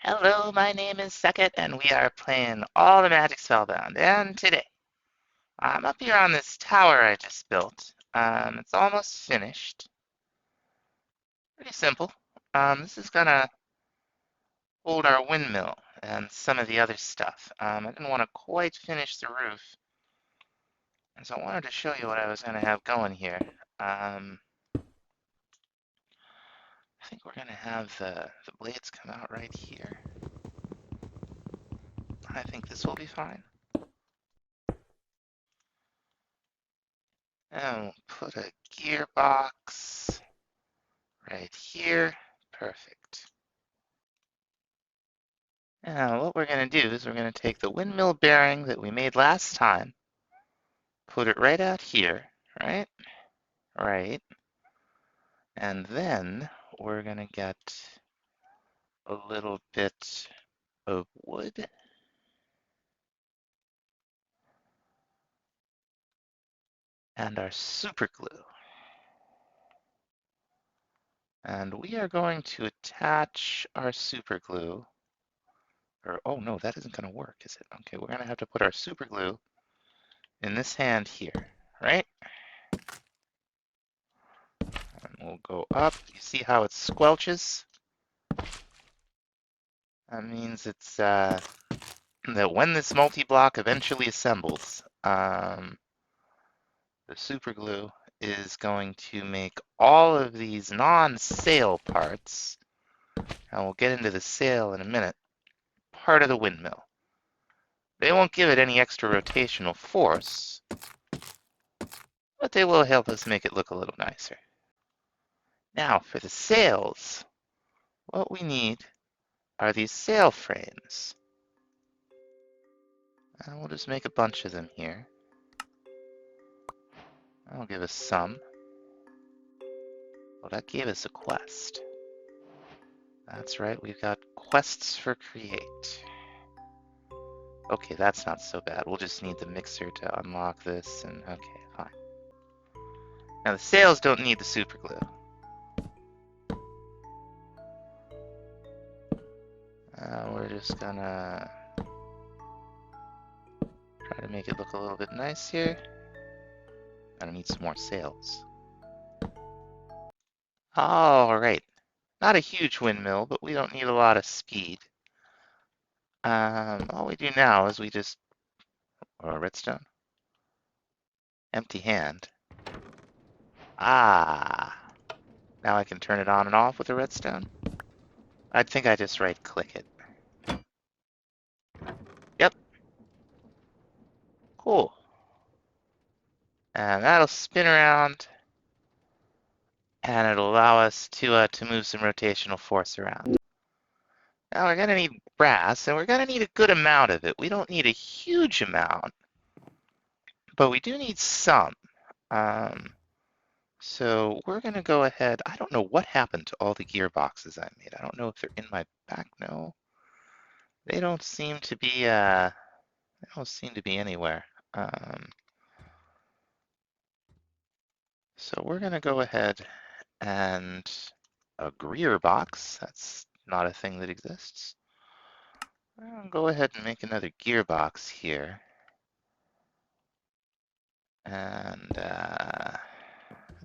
Hello, my name is Second, and we are playing All the Magic Spellbound. And today, I'm up here on this tower I just built. It's almost finished. Pretty simple. This is gonna hold our windmill and some of the other stuff. I didn't want to quite finish the roof, and so I wanted to show you what I was gonna have going here. I think we're gonna have the blades come out right here. I think this will be fine. And we'll put a gearbox right here. Perfect. Now what we're going to do is we're going to take the windmill bearing that we made last time, put it right out here, right? Right. And then we're going to get a little bit of wood. And our super glue. And we are going to attach our super glue. Or, oh no, that isn't going to work, is it? Okay, we're going to have to put our super glue in this hand here, right? And we'll go up. You see how it squelches? That means it's that when this multi-block eventually assembles, the super glue is going to make all of these non-sail parts, and we'll get into the sail in a minute, part of the windmill. They won't give it any extra rotational force, but they will help us make it look a little nicer. Now, for the sails, what we need are these sail frames. And we'll just make a bunch of them here. That'll give us some. Well, that gave us a quest. That's right, we've got quests for create. Okay, that's not so bad. We'll just need the mixer to unlock this, and okay, fine. Now the sails don't need the super glue. We're just gonna try to make it look a little bit nice here. Gonna need some more sails. Alright. Not a huge windmill, but we don't need a lot of speed. All we do now is we just... Oh, redstone? Empty hand. Ah! Now I can turn it on and off with a redstone? I think I just right-click it. Yep. Cool. And that'll spin around, and it'll allow us to move some rotational force around. Now we're gonna need brass, and we're gonna need a good amount of it. We don't need a huge amount, but we do need some. So we're gonna go ahead. I don't know what happened to all the gearboxes I made. I don't know if they're in my back. No, they don't seem to be. They don't seem to be anywhere. So we're gonna go ahead and a gearbox. That's not a thing that exists. I'll go ahead and make another gearbox here. And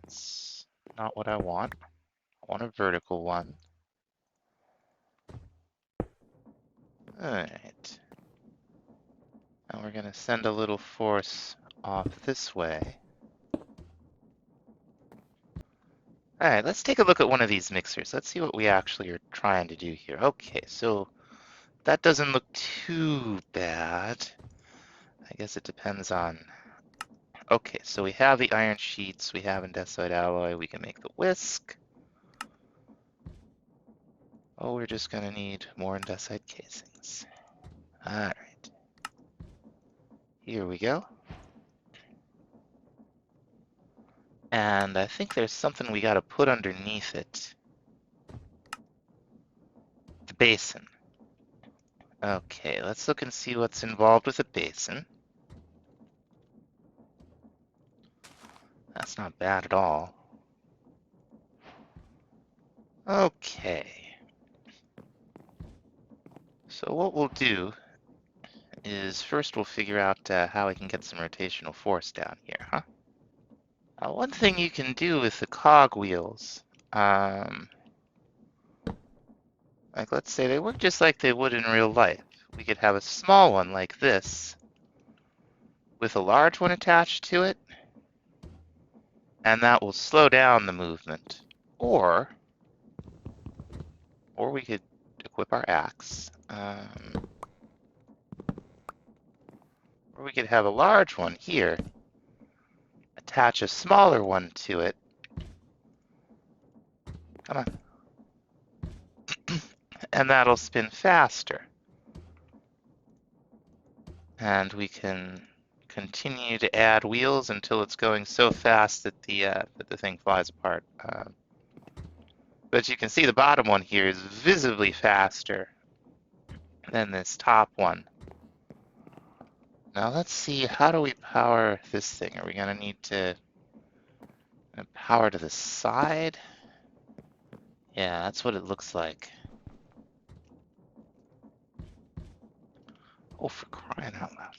that's not what I want. I want a vertical one. Alright. And we're going to send a little force off this way. Alright, let's take a look at one of these mixers. Let's see what we actually are trying to do here. Okay, so that doesn't look too bad. I guess it depends on... Okay, so we have the iron sheets, we have andesite alloy, we can make the whisk. Oh, we're just gonna need more andesite casings. Alright. Here we go. And I think there's something we gotta put underneath it. The basin. Okay, let's look and see what's involved with a basin. That's not bad at all. Okay. So what we'll do is first we'll figure out how we can get some rotational force down here, huh? One thing you can do with the cog wheels, like let's say they work just like they would in real life. We could have a small one like this with a large one attached to it, and that will slow down the movement. Or we could equip our axe, or we could have a large one here, attach a smaller one to it. Come on. And that'll spin faster. And we can continue to add wheels until it's going so fast that the thing flies apart. But you can see the bottom one here is visibly faster than this top one. Now let's see, how do we power this thing? Are we gonna need to power to the side? Yeah, that's what it looks like. Oh, for crying out loud.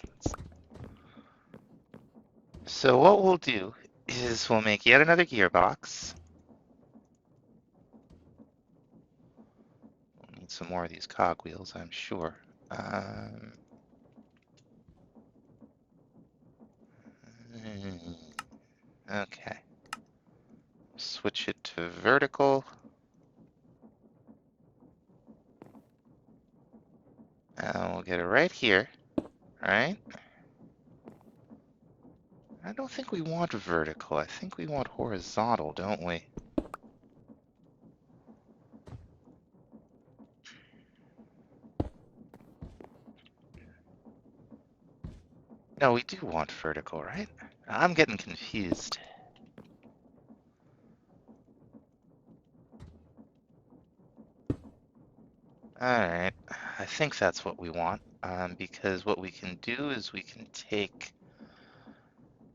So what we'll do is we'll make yet another gearbox. We'll need some more of these cogwheels, I'm sure. Okay. Switch it to vertical. And we'll get it right here, right? I don't think we want vertical. I think we want horizontal, don't we? No, we do want vertical, right? I'm getting confused. Alright, I think that's what we want, because what we can do is we can take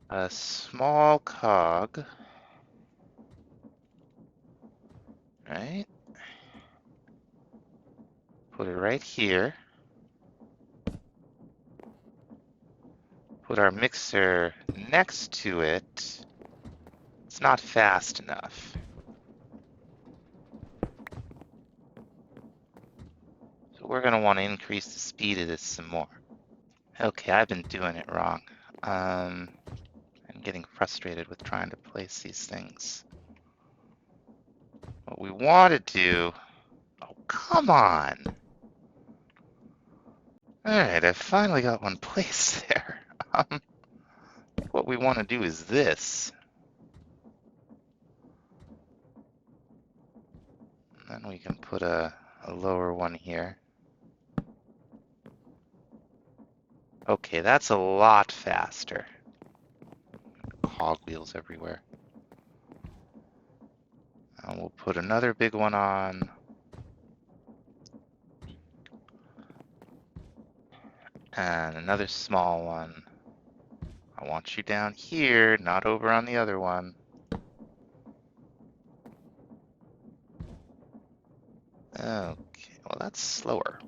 a small cog, right? Put it right here. Put our mixer next to it. It's not fast enough. So we're going to want to increase the speed of this some more. Okay, I've been doing it wrong. I'm getting frustrated with trying to place these things. What we want to do... Oh, come on! Alright, I finally got one placed there. What we want to do is this. And then we can put a lower one here. Okay, that's a lot faster. Cogwheels everywhere. And we'll put another big one on. And another small one. I want you down here, not over on the other one. Okay, well that's slower.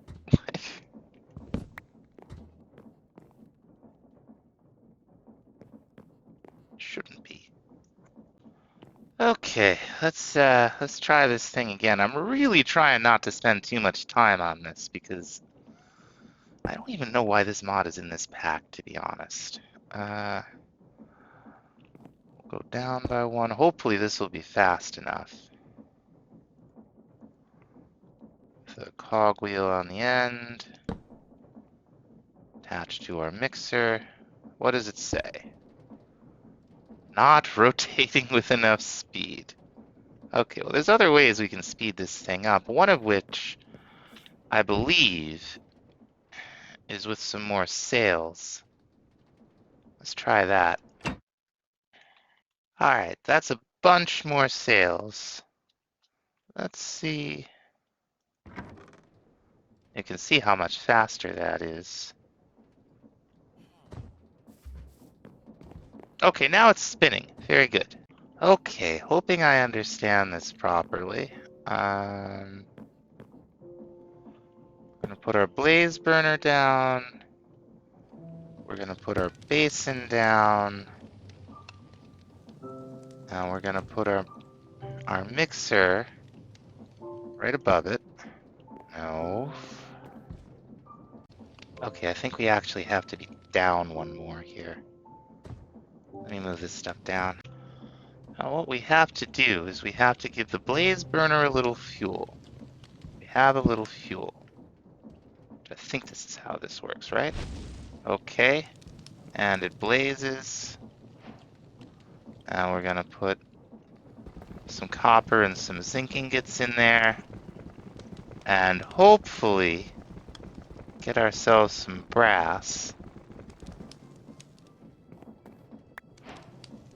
Shouldn't be. Okay, let's try this thing again. I'm really trying not to spend too much time on this because I don't even know why this mod is in this pack, to be honest. We'll go down by one. Hopefully this will be fast enough. With a cogwheel on the end. Attached to our mixer. What does it say? Not rotating with enough speed. Okay, well there's other ways we can speed this thing up, one of which I believe is with some more sails. Let's try that. Alright, that's a bunch more sails. Let's see. You can see how much faster that is. Okay, now it's spinning. Very good. Okay, hoping I understand this properly. I'm gonna put our blaze burner down. We're gonna put our basin down. And we're gonna put our mixer right above it. No. Okay, I think we actually have to be down one more here. Let me move this stuff down. Now what we have to do is we have to give the blaze burner a little fuel. We have a little fuel. I think this is how this works, right? Okay, and it blazes. Now we're gonna put some copper and some zinc ingots in there, and hopefully get ourselves some brass.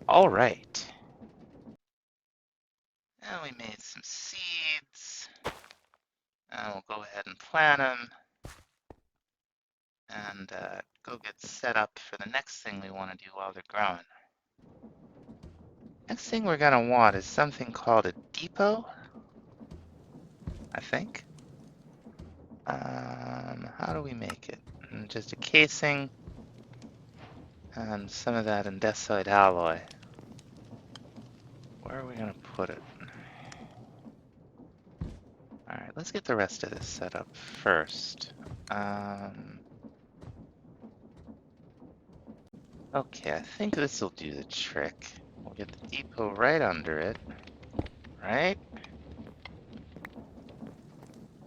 All right. Now we made some seeds. Now we'll go ahead and plant them and go get set up for the next thing we want to do while they're growing. Next thing we're gonna want is something called a depot, I think. How do we make it? Just a casing and some of that andesite alloy. Where are we gonna put it? Alright, let's get the rest of this set up first. Okay, I think this will do the trick. We'll get the depot right under it, right?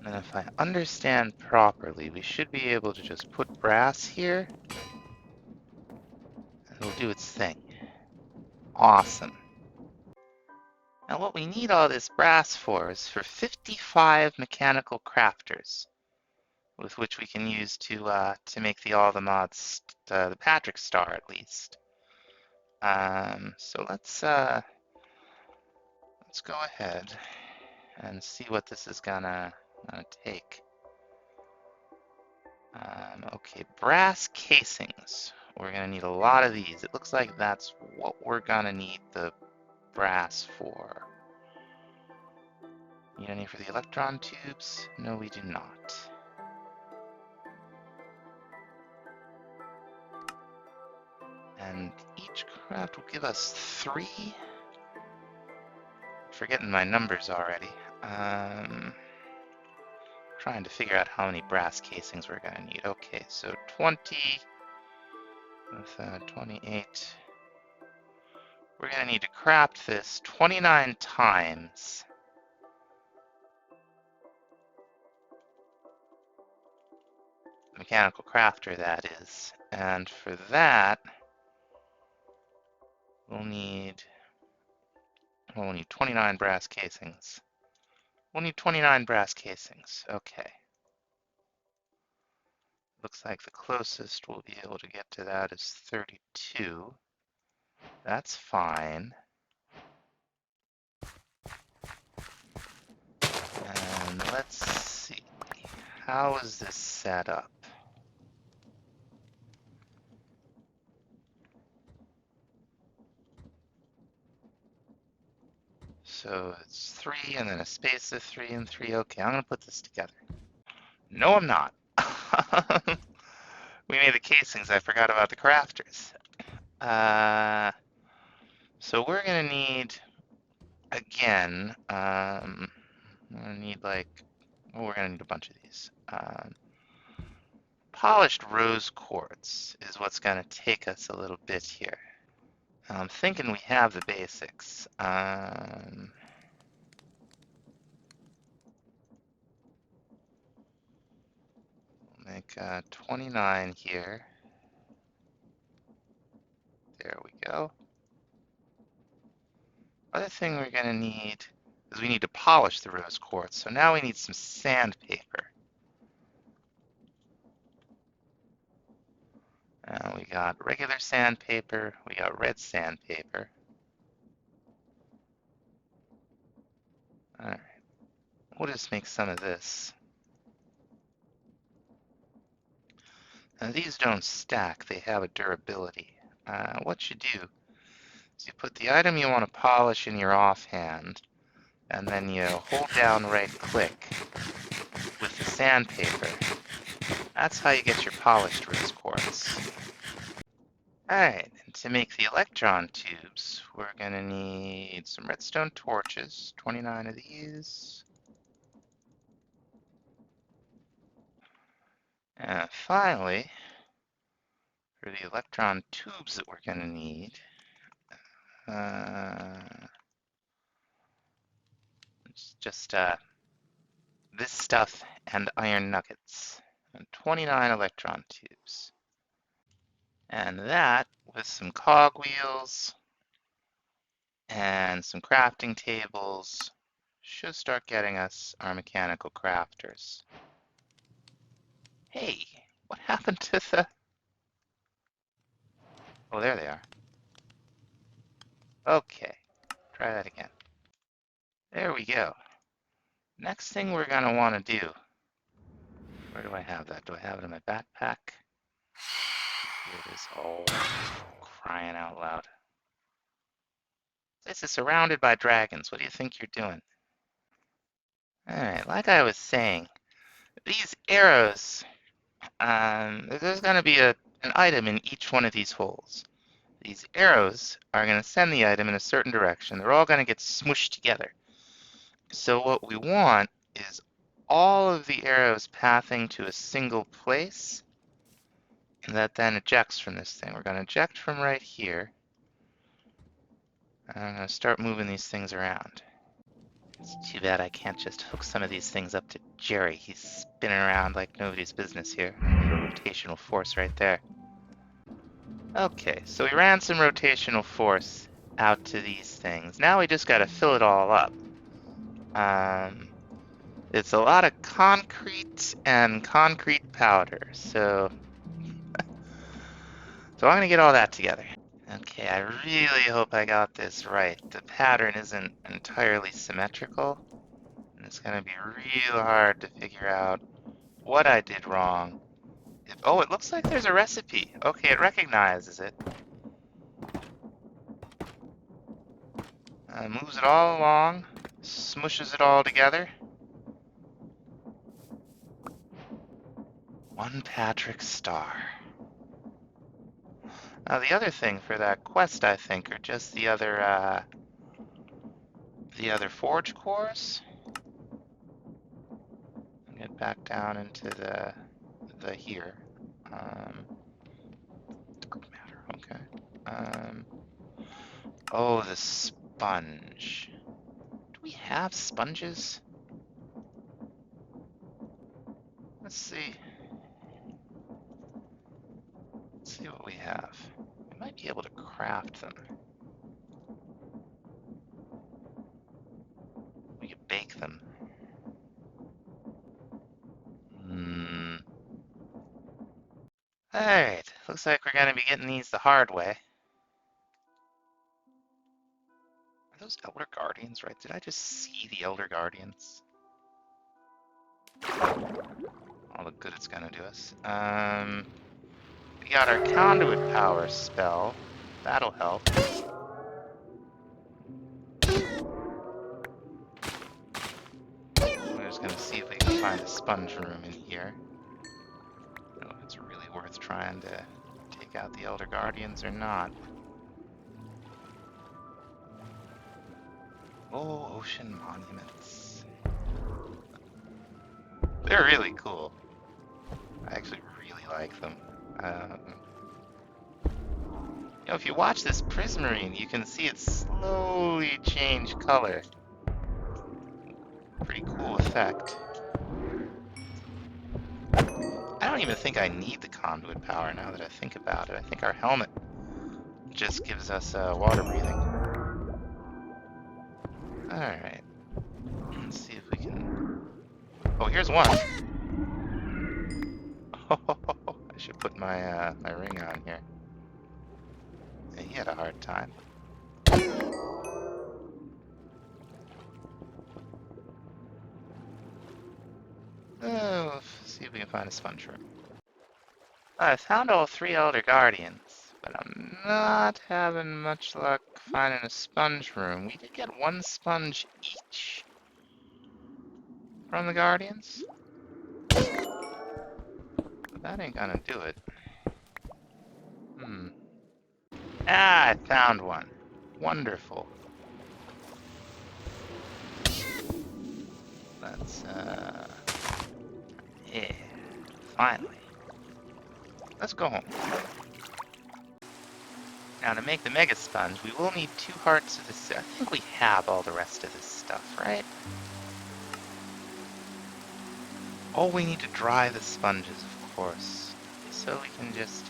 And if I understand properly, we should be able to just put brass here, and it'll do its thing. Awesome. Now what we need all this brass for is for 55 mechanical crafters, with which we can use to make the All The Mods, the Patrick Star at least. So let's go ahead and see what this is gonna take. Okay, brass casings. We're gonna need a lot of these. It looks like that's what we're gonna need the brass for. Need any for the electron tubes? No, we do not. And each craft will give us 3. Forgetting my numbers already. Trying to figure out how many brass casings we're gonna need. Okay, so 20 with 28. We're gonna need to craft this 29 times. Mechanical crafter, that is. And for that, we'll need 29 brass casings. We'll need 29 brass casings. Okay. Looks like the closest we'll be able to get to that is 32. That's fine. And let's see. How is this set up? So it's 3 and then a space of 3 and 3. Okay, I'm gonna put this together. No, I'm not. We made the casings. I forgot about the crafters. So we're gonna need, again, we're gonna need we're gonna need a bunch of these. Polished rose quartz is what's gonna take us a little bit here. I'm thinking we have the basics. Make 29 here. There we go. Other thing we're gonna need is we need to polish the rose quartz. So now we need some sandpaper. We got regular sandpaper, we got red sandpaper. Alright, we'll just make some of this. Now these don't stack, they have a durability. What you do is you put the item you want to polish in your offhand, and then you hold down right click with the sandpaper, That's how you get your polished rose quartz. Alright, and to make the electron tubes, we're gonna need some redstone torches, 29 of these. And finally, for the electron tubes that we're gonna need, it's just this stuff and iron nuggets, and 29 electron tubes. And that, with some cogwheels and some crafting tables, should start getting us our mechanical crafters. Hey, what happened to the... Oh, there they are. Okay, try that again. There we go. Next thing we're gonna want to do... Where do I have that? Do I have it in my backpack? Here it is. Oh, crying out loud. This is surrounded by dragons. What do you think you're doing? Alright, like I was saying, these arrows, there's going to be an item in each one of these holes. These arrows are going to send the item in a certain direction. They're all going to get smushed together. So what we want is all of the arrows pathing to a single place that then ejects from this thing. We're going to eject from right here. And I'm going to start moving these things around. It's too bad I can't just hook some of these things up to Jerry. He's spinning around like nobody's business here. A rotational force right there. Okay, so we ran some rotational force out to these things. Now we just gotta fill it all up. It's a lot of concrete and concrete powder, so I'm gonna get all that together. Okay, I really hope I got this right. The pattern isn't entirely symmetrical. And it's gonna be real hard to figure out what I did wrong. Oh, it looks like there's a recipe. Okay, it recognizes it. Moves it all along, smushes it all together. One Patrick star. Now the other thing for that quest, I think, are just the other forge cores. Get back down into the here. Dark matter. Okay. Oh, the sponge. Do we have sponges? Let's see. Let's see what we have. We might be able to craft them. We could bake them. Alright, looks like we're gonna be getting these the hard way. Are those Elder Guardians, right? Did I just see the Elder Guardians? All the good it's gonna do us. We got our conduit power spell. That'll help. We're just gonna see if we can find a sponge room in here. I don't know if it's really worth trying to take out the Elder Guardians or not. Oh, ocean monuments. They're really cool. I actually really like them. You know, if you watch this prismarine, you can see it slowly change color. Pretty cool effect. I don't even think I need the conduit power now that I think about it. I think our helmet just gives us water breathing. Alright. Let's see if we can... Oh, here's one! I should put my my ring on here. Yeah, he had a hard time. Oh, see if we can find a sponge room. I found all 3 Elder Guardians, but I'm not having much luck finding a sponge room. We did get 1 sponge each from the Guardians. that ain't gonna do it. Ah, I found one. Wonderful. Let's, yeah, finally. Let's go home. Now, to make the Mega Sponge, we will need 2 hearts of this. I think we have all the rest of this stuff, right? Oh, we need to dry the sponges, of course. So we can just,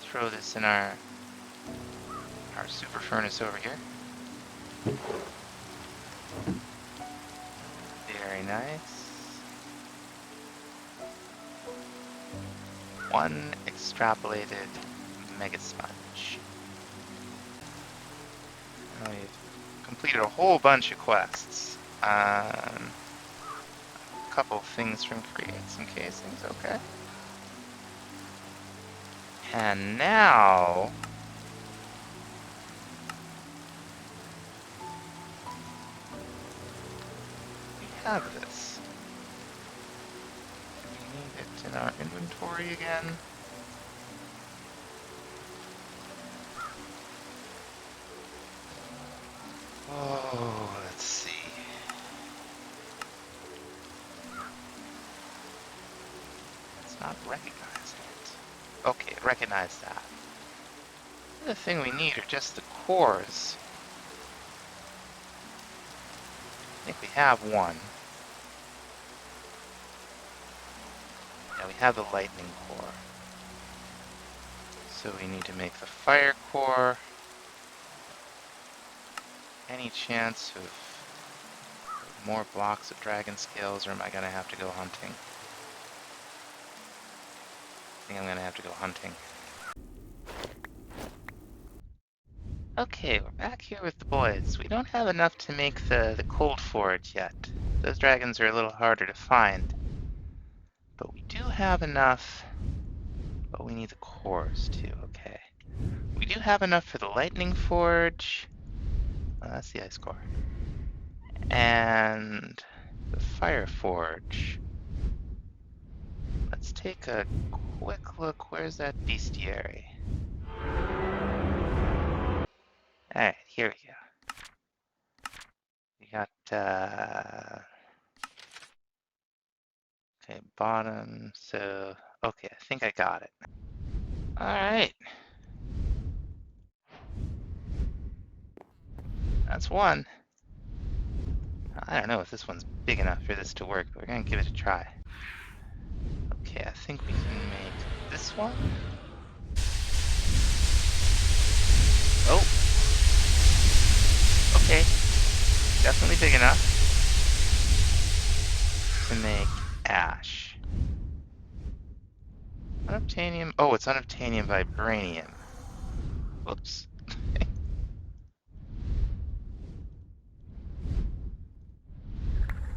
throw this in our super furnace over here. Very nice. 1 extrapolated Mega Sponge. Now we've completed a whole bunch of quests. A couple things from create some casings, okay. And now we have this. We need it in our inventory again. Oh, let's see. It's not recognizing it. Okay, it recognized that. The other thing we need are just the cores. I think we have one. Yeah, we have the lightning core. So we need to make the fire core. Any chance of more blocks of dragon scales, or am I gonna have to go hunting? I think I'm gonna have to go hunting. Okay, we're back here with the boys. We don't have enough to make the cold forge yet. Those dragons are a little harder to find. But we do have enough. But we need the cores too, okay. We do have enough for the lightning forge. That's the ice core. And the fire forge. Let's take a quick look. Where's that bestiary? Alright, here we go. We got, okay, bottom, so, okay, I think I got it. Alright. That's one. I don't know if this one's big enough for this to work, but we're gonna give it a try. Okay, I think we can make this one. Oh. Okay. Definitely big enough to make ash. Unobtainium. Oh, it's unobtainium vibranium. Whoops.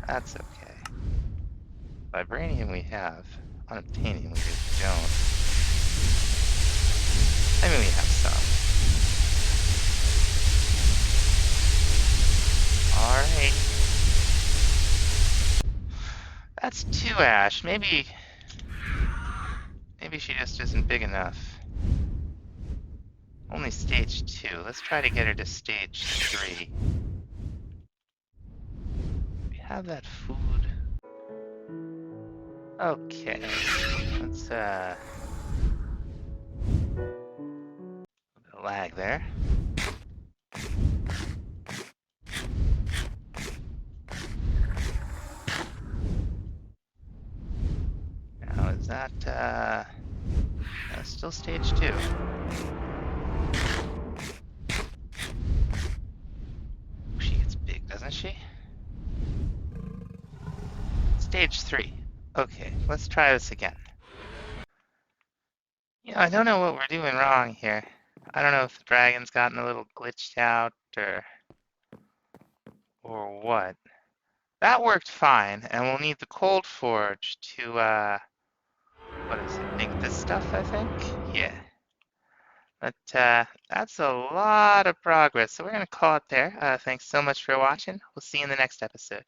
That's okay. Vibranium we have. Unobtainium we just don't. I mean, we have some. Alright. That's 2 ash. Maybe she just isn't big enough. Only stage 2. Let's try to get her to stage 3. We have that food. Okay. Let's, a bit of lag there. Now, is that, still stage 2. She gets big, doesn't she? Stage 3. Okay, let's try this again. You know, I don't know what we're doing wrong here. I don't know if the dragon's gotten a little glitched out or what. That worked fine, and we'll need the cold forge to, what is it, make this stuff, I think? Yeah. But, that's a lot of progress, so we're gonna call it there. Thanks so much for watching. We'll see you in the next episode.